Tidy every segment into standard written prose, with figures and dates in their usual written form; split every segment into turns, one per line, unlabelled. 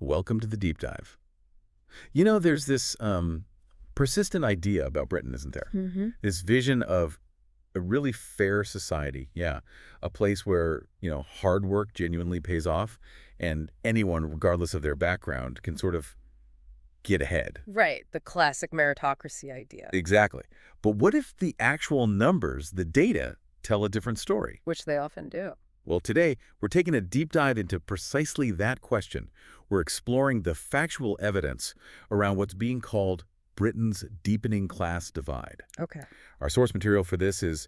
Welcome to the deep dive. You know, there's this persistent idea about Britain, isn't there? This vision of a really fair society. Yeah. A place where, hard work genuinely pays off and anyone, regardless of their background, can sort of get ahead.
Right, the classic meritocracy idea,
Exactly. But what if the actual numbers, the data, tell a different story?
which they often do.
Well, today, we're taking a deep dive into precisely that question. We're exploring the factual evidence around what's being called Britain's deepening class divide.
Okay.
Our source material for this is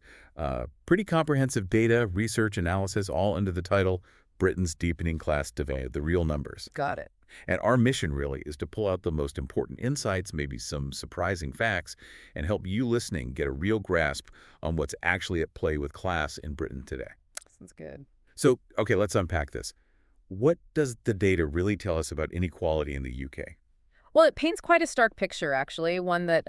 pretty comprehensive data, research, analysis, all under the title Britain's Deepening Class Divide, the real numbers.
Got it.
And our mission really is to pull out the most important insights, maybe some surprising facts, and help you listening get a real grasp on what's actually at play with class in Britain today.
Sounds good.
So, okay, let's unpack this. What does the data really tell us about inequality in the UK?
Well, it paints quite a stark picture, actually, one that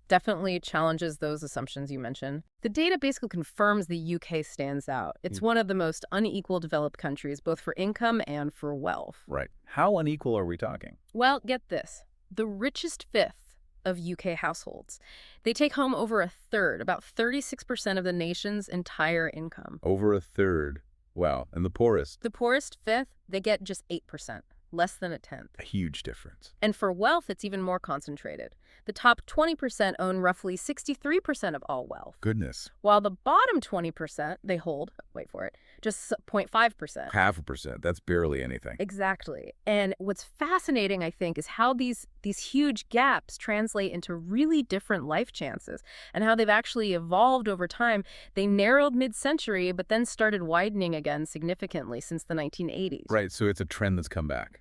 definitely challenges those assumptions you mentioned. The data basically confirms the UK stands out. It's one of the most unequal developed countries, both for income and for wealth.
Right. How unequal are we talking?
Well, get this. The richest fifth of UK households, they take home over a third, about 36% of the nation's entire income.
Over a third. Wow. And the poorest?
The poorest fifth, they get just 8%, less than a tenth.
A huge difference.
And for wealth, it's even more concentrated. The top 20% own roughly 63% of all wealth,
Goodness.
while the bottom 20%, they hold, wait for it, just 0.5%.
0.5%. That's barely anything.
Exactly. And what's fascinating, I think, is how these huge gaps translate into really different life chances and how they've actually evolved over time. They narrowed mid-century, but then started widening again significantly since the 1980s.
Right. So it's a trend that's come back.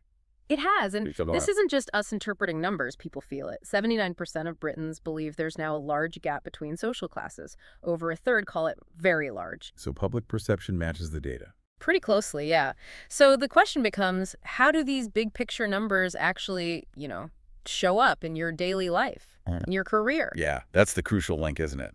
It has, and
Speaks a lot.
this isn't just us interpreting numbers. People feel it. 79% of Britons believe there's now a large gap between social classes. Over a third call it very large.
So public perception matches the data.
Pretty closely, yeah. So the question becomes, how do these big picture numbers actually, show up in your daily life, in your career?
Yeah, that's the crucial link, isn't it?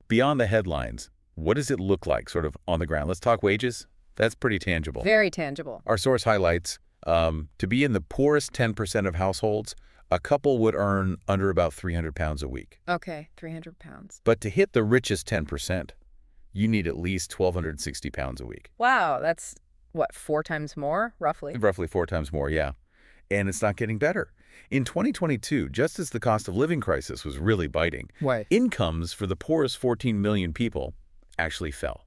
Beyond the headlines, what does it look like sort of on the ground? Let's talk wages. That's pretty tangible.
Very tangible.
Our source highlights to be in the poorest 10% of households, a couple would earn under about £300 a week.
Okay, 300 pounds.
But to hit the richest 10%, you need at least £1,260 a week.
Wow, that's, what, 4 times more, roughly?
Roughly 4 times more, yeah. And it's not getting better. In 2022, just as the cost of living crisis was really biting, incomes for the poorest 14 million people actually fell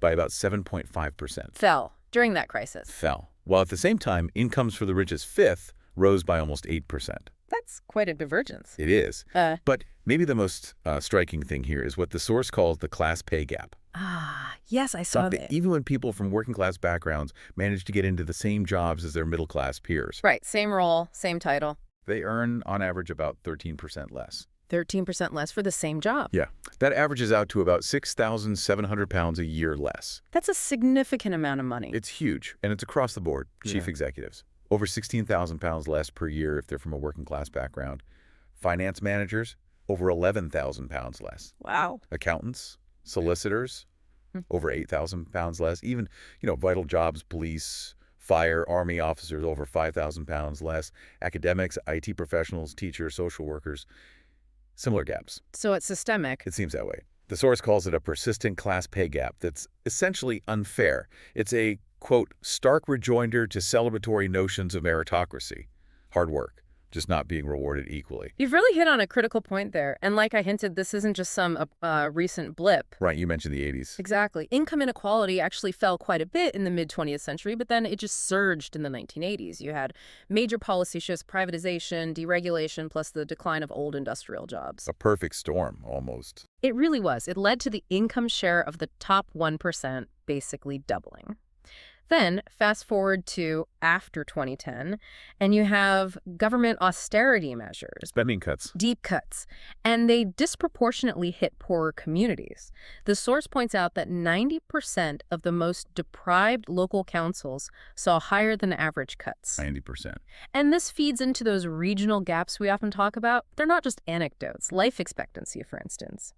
by about 7.5%.
Fell during that crisis.
Fell. While at the same time, incomes for the richest fifth rose by almost 8%.
That's quite a divergence.
It is. But maybe the most striking thing here is what the source calls the class pay gap.
Ah, yes, I saw that.
Even when people from working class backgrounds manage to get into the same jobs as their middle class peers.
Right, same role, same title.
They earn, on average, about 13% less.
13% less for the same job.
Yeah. That averages out to about £6,700 a year less.
That's a significant amount of money.
It's huge, and it's across the board. Chief executives. Over £16,000 less per year if they're from a working class background. Finance managers, over £11,000 less.
Wow.
Accountants, solicitors, over £8,000 less. Even, vital jobs, police, fire, army officers, over £5,000 less. Academics, IT professionals, teachers, social workers. Similar gaps.
So it's systemic.
It seems that way. The source calls it a persistent class pay gap that's essentially unfair. It's a, quote, stark rejoinder to celebratory notions of meritocracy. Hard work, just not being rewarded equally.
You've really hit on a critical point there. And like I hinted, this isn't just some recent blip.
Right, you mentioned the 80s.
Exactly. Income inequality actually fell quite a bit in the mid-20th century, but then it just surged in the 1980s. You had major policy shifts, privatization, deregulation, plus the decline of old industrial jobs.
A perfect storm, almost.
It really was. It led to the income share of the top 1% basically doubling. Then fast forward to after 2010, and you have government austerity measures.
Spending cuts.
Deep cuts. And they disproportionately hit poorer communities. The source points out that 90% of the most deprived local councils saw higher than average cuts.
90%.
And this feeds into those regional gaps we often talk about. They're not just anecdotes. Life expectancy, for instance.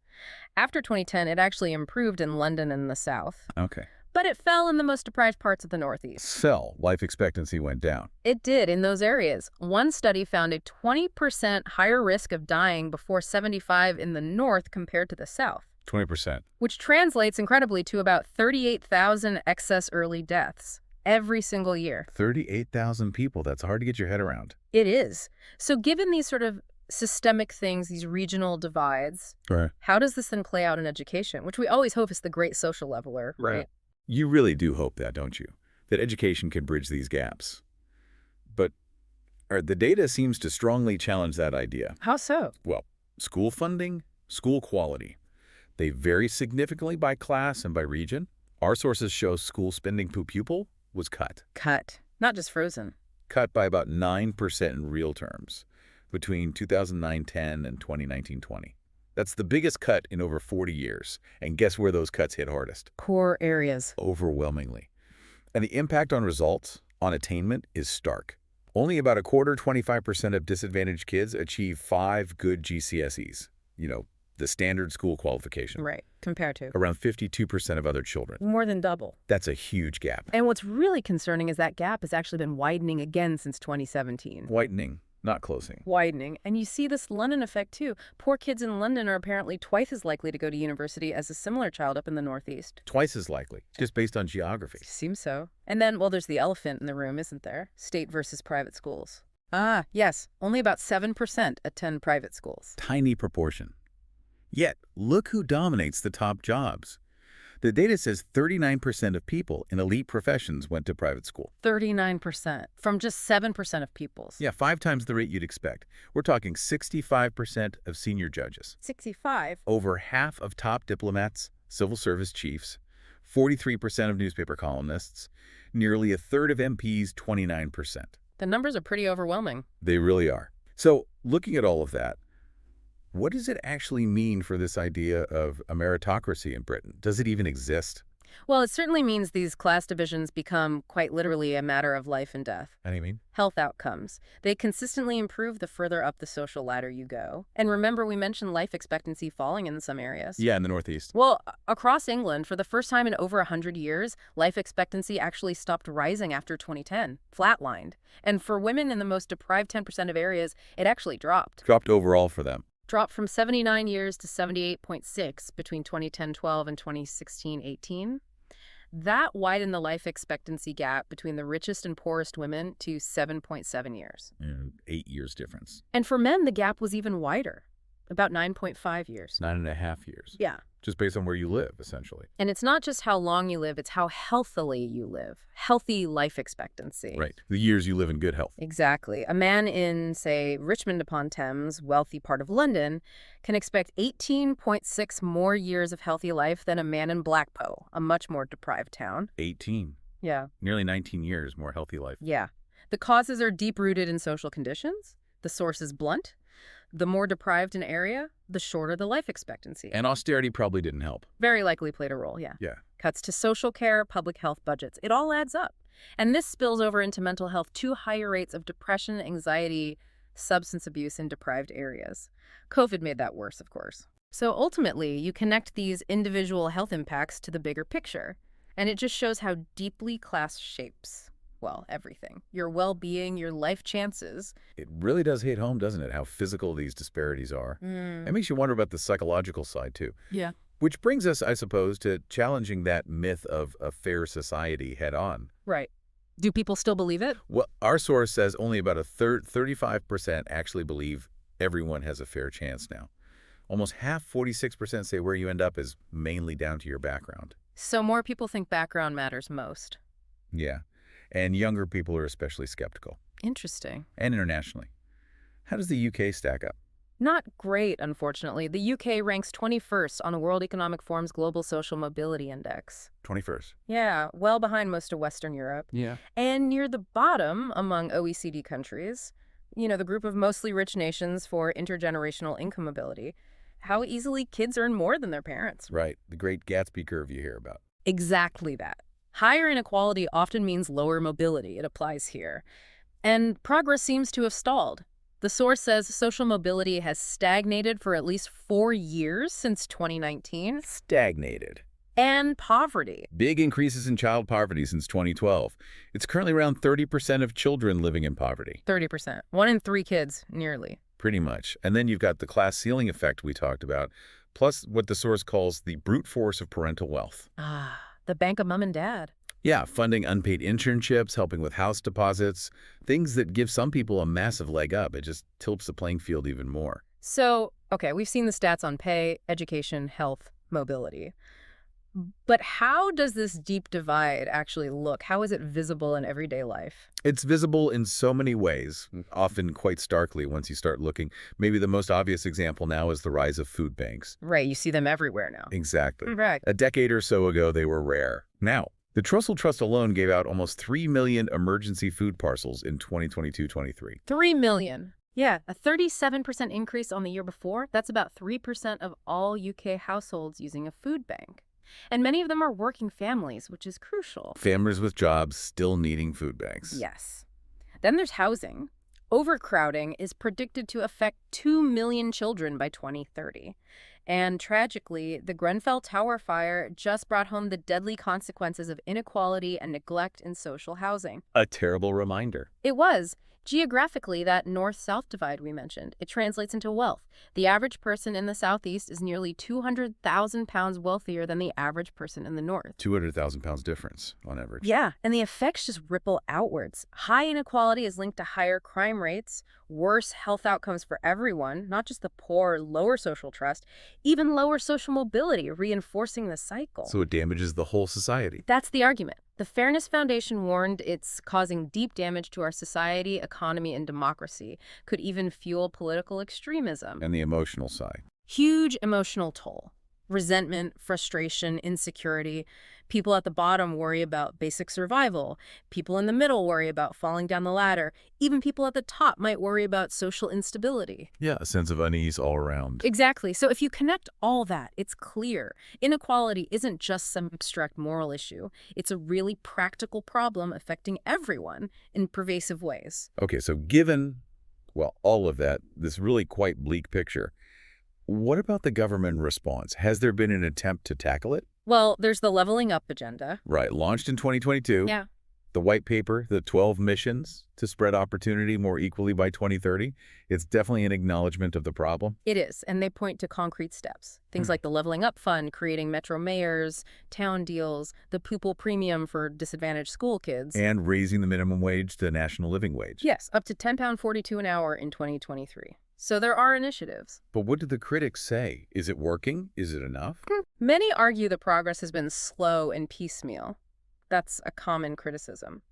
After 2010, it actually improved in London and the South.
Okay.
But it fell in the most deprived parts of the Northeast.
Life expectancy went down.
It did in those areas. One study found a 20% higher risk of dying before 75 in the North compared to the South.
20%.
Which translates incredibly to about 38,000 excess early deaths every single year.
38,000 people. That's hard to get your head around.
It is. So given these sort of systemic things, these regional divides,
Right.
how does this then play out in education, which we always hope is the great social leveler, right?
You really do hope that, don't you? That education can bridge these gaps. But the data seems to strongly challenge that idea.
How so?
Well, school funding, school quality. They vary significantly by class and by region. Our sources show school spending per pupil was cut.
Cut, not just frozen.
Cut by about 9% in real terms between 2009-10 and 2019-20. That's the biggest cut in over 40 years. And guess where those cuts hit hardest?
Core areas.
Overwhelmingly. And the impact on results, on attainment, is stark. Only about 25% of disadvantaged kids achieve 5 good GCSEs. You know, the standard school qualification.
Right, compared to
Around 52% of other children.
more than double.
That's a huge gap.
And what's really concerning is that gap has actually been widening again since 2017.
Whitening, not closing.
Widening. And you see this London effect, too. Poor kids in London are apparently twice as likely to go to university as a similar child up in the Northeast.
Twice as likely, just based on geography.
Seems so. And then, well, there's the elephant in the room, isn't there? State versus private schools. Ah, yes. Only about 7% attend private schools.
Tiny proportion. Yet, look who dominates the top jobs. The data says 39% of people in elite professions went to private school.
39% from just 7% of pupils.
Yeah, 5 times the rate you'd expect. We're talking 65% of senior judges.
65?
Over half of top diplomats, civil service chiefs, 43% of newspaper columnists, nearly a third of MPs, 29%.
The numbers are pretty overwhelming.
They really are. So, looking at all of that, what does it actually mean for this idea of a meritocracy in Britain? Does it even exist?
Well, it certainly means these class divisions become quite literally a matter of life and death.
How do you mean?
Health outcomes. They consistently improve the further up the social ladder you go. And remember, we mentioned life expectancy falling in some areas.
Yeah, in the Northeast.
Well, across England, for the first time in over 100 years, life expectancy actually stopped rising after 2010, flatlined. And for women in the most deprived 10% of areas, it actually dropped.
Dropped overall for them.
Dropped from 79 years to 78.6 between 2010-12 and 2016-18. That widened the life expectancy gap between the richest and poorest women to 7.7 years.
8 years difference.
And for men, the gap was even wider, about 9.5 years.
9.5 years.
Yeah.
Just based on where you live, essentially.
And it's not just how long you live, it's how healthily you live. Healthy life expectancy.
Right. The years you live in good health.
Exactly. A man in, say, Richmond-upon-Thames, wealthy part of London, can expect 18.6 more years of healthy life than a man in Blackpool, a much more deprived town.
18.
Yeah.
Nearly 19 years more healthy life.
Yeah. The causes are deep-rooted in social conditions. The source is blunt. The more deprived an area, the shorter the life expectancy.
And austerity probably didn't help.
Very likely played a role, yeah.
Yeah.
Cuts to social care, public health budgets. It all adds up. And this spills over into mental health to higher rates of depression, anxiety, substance abuse in deprived areas. COVID made that worse, of course. So ultimately, you connect these individual health impacts to the bigger picture. And it just shows how deeply class shapes, well, everything. Your well-being, your life chances.
It really does hit home, doesn't it, how physical these disparities are. It makes you wonder about the psychological side, too.
Yeah.
Which brings us, I suppose, to challenging that myth of a fair society head on.
Right. Do people still believe it?
Well, our source says only about 35% actually believe everyone has a fair chance now. Almost half, 46%, say where you end up is mainly down to your background.
So more people think background matters most.
Yeah. And younger people are especially skeptical.
Interesting.
And internationally. How does the UK stack up?
Not great, unfortunately. The UK ranks 21st on the World Economic Forum's Global Social Mobility Index.
21st.
Yeah, well behind most of Western Europe.
Yeah.
And near the bottom among OECD countries, you know, the group of mostly rich nations for intergenerational income mobility. How easily kids earn more than their parents.
Right. The great Gatsby curve you hear about.
Exactly that. Higher inequality often means lower mobility. It applies here. And progress seems to have stalled. The source says social mobility has stagnated for at least 4 years since 2019.
Stagnated.
And poverty.
Big increases in child poverty since 2012. It's currently around 30% of children living in poverty.
30%. 1 in 3 kids, nearly.
Pretty much. And then you've got the class ceiling effect we talked about, plus what the source calls the brute force of parental wealth.
Ah, the bank of mom and dad.
Yeah, funding unpaid internships, helping with house deposits, things that give some people a massive leg up. It just tilts the playing field even more.
So, okay, we've seen the stats on pay, education, health, mobility. But how does this deep divide actually look? How is it visible in everyday life?
It's visible in so many ways, often quite starkly once you start looking. Maybe the most obvious example now is the rise of food banks.
Right, you see them everywhere now.
Exactly.
Right.
A decade or so ago, they were rare. Now, the Trussell Trust alone gave out almost 3 million emergency food parcels in 2022-23.
3 million. Yeah, a 37% increase on the year before. That's about 3% of all UK households using a food bank. And many of them are working families, which is crucial.
Families with jobs still needing food banks.
Yes. Then there's housing. Overcrowding is predicted to affect 2 million children by 2030. And tragically, the Grenfell Tower fire just brought home the deadly consequences of inequality and neglect in social housing.
A terrible reminder.
It was. Geographically, that north-south divide we mentioned, it translates into wealth. The average person in the southeast is nearly 200,000 pounds wealthier than the average person in the north.
200,000 pounds difference on average.
Yeah, and the effects just ripple outwards. High inequality is linked to higher crime rates, worse health outcomes for everyone, not just the poor, lower social trust, even lower social mobility, reinforcing the cycle.
So it damages the whole society.
That's the argument. The Fairness Foundation warned it's causing deep damage to our society, economy, and democracy, could even fuel political extremism.
And the emotional side.
Huge emotional toll. Resentment, frustration, insecurity. People at the bottom worry about basic survival. People in the middle worry about falling down the ladder. Even people at the top might worry about social instability.
Yeah, a sense of unease all around.
Exactly. So if you connect all that, it's clear. Inequality isn't just some abstract moral issue. It's a really practical problem affecting everyone in pervasive ways.
Okay, so given, well, all of that, this really quite bleak picture, what about the government response? Has there been an attempt to tackle it?
Well, there's the leveling up agenda.
Right, launched in 2022.
Yeah.
The white paper, the 12 missions to spread opportunity more equally by 2030. It's definitely an acknowledgement of the problem.
It is, and they point to concrete steps. Things like the Leveling Up Fund, creating metro mayors, town deals, the pupil premium for disadvantaged school kids.
And raising the minimum wage to the national living wage.
Yes, up to £10.42 an hour in 2023. So there are initiatives.
But what do the critics say? Is it working? Is it enough?
Many argue the progress has been slow and piecemeal. That's a common criticism.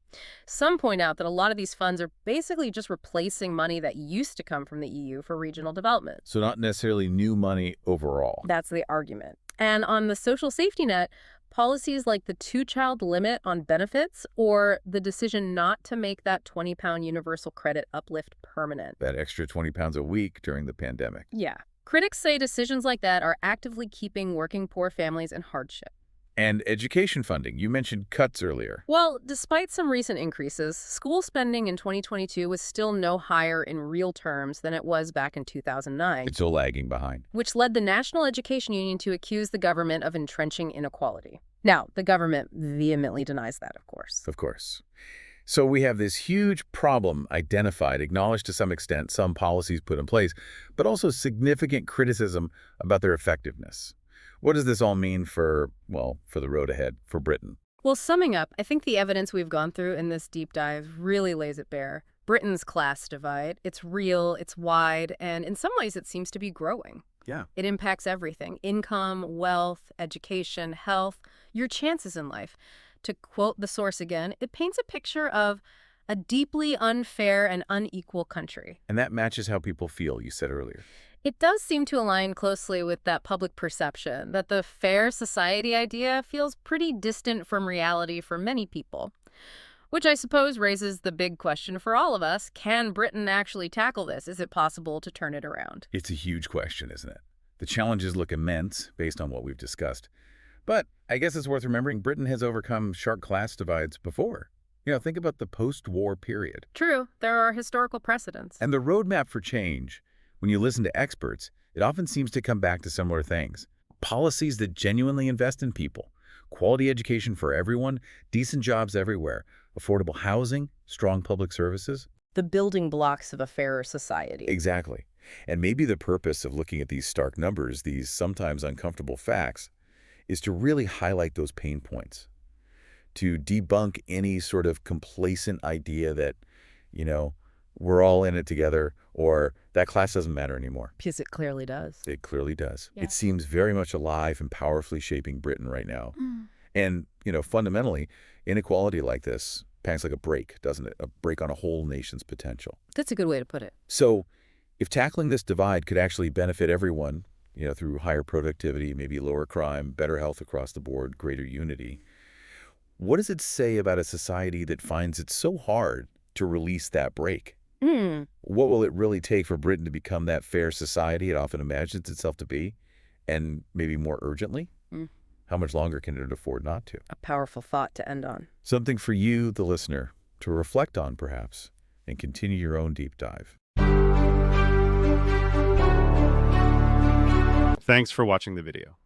Some point out that a lot of these funds are basically just replacing money that used to come from the EU for regional development.
So not necessarily new money overall.
That's the argument. And on the social safety net, policies like the 2-child limit on benefits or the decision not to make that £20 universal credit uplift permanent.
That extra 20 pounds a week during the pandemic.
Yeah. Critics say decisions like that are actively keeping working poor families in hardship.
And education funding. You mentioned cuts earlier.
Well, despite some recent increases, school spending in 2022 was still no higher in real terms than it was back in 2009.
It's still lagging behind.
Which led the National Education Union to accuse the government of entrenching inequality. Now, the government vehemently denies that, of course.
Of course. So we have this huge problem identified, acknowledged to some extent, some policies put in place, but also significant criticism about their effectiveness. What does this all mean for, well, for the road ahead, for Britain?
Well, summing up, I think the evidence we've gone through in this deep dive really lays it bare. Britain's class divide, it's real, it's wide, and in some ways it seems to be growing.
Yeah.
It impacts everything: income, wealth, education, health, your chances in life. To quote the source again, it paints a picture of a deeply unfair and unequal country.
And that matches how people feel, you said earlier.
It does seem to align closely with that public perception that the fair society idea feels pretty distant from reality for many people. Which I suppose raises the big question for all of us: can Britain actually tackle this? Is it possible to turn it around?
It's a huge question, isn't it? The challenges look immense based on what we've discussed. But I guess it's worth remembering Britain has overcome sharp class divides before. Think about the post-war period.
True, there are historical precedents.
And the roadmap for change, when you listen to experts, it often seems to come back to similar things. Policies that genuinely invest in people, quality education for everyone, decent jobs everywhere, affordable housing, strong public services.
The building blocks of a fairer society.
Exactly. And maybe the purpose of looking at these stark numbers, these sometimes uncomfortable facts, is to really highlight those pain points, to debunk any sort of complacent idea that, we're all in it together, or that class doesn't matter anymore.
Because it clearly does.
It clearly does.
Yeah.
It seems very much alive and powerfully shaping Britain right now. And, fundamentally, inequality like this pangs like a brake, doesn't it? A brake on a whole nation's potential.
That's a good way to put it.
So if tackling this divide could actually benefit everyone, through higher productivity, maybe lower crime, better health across the board, greater unity, what does it say about a society that finds it so hard to release that brake? What will it really take for Britain to become that fair society it often imagines itself to be, and maybe more urgently? How much longer can it afford not to?
A powerful thought to end on.
Something for you, the listener, to reflect on, perhaps, and continue your own deep dive.
Thanks for watching the video.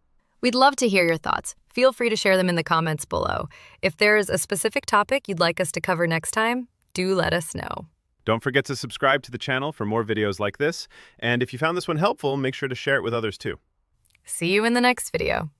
We'd love to hear your thoughts. Feel free to share them in the comments below. If there's a specific topic you'd like us to cover next time, do let us know.
Don't forget to subscribe to the channel for more videos like this. And if you found this one helpful, make sure to share it with others too.
See you in the next video.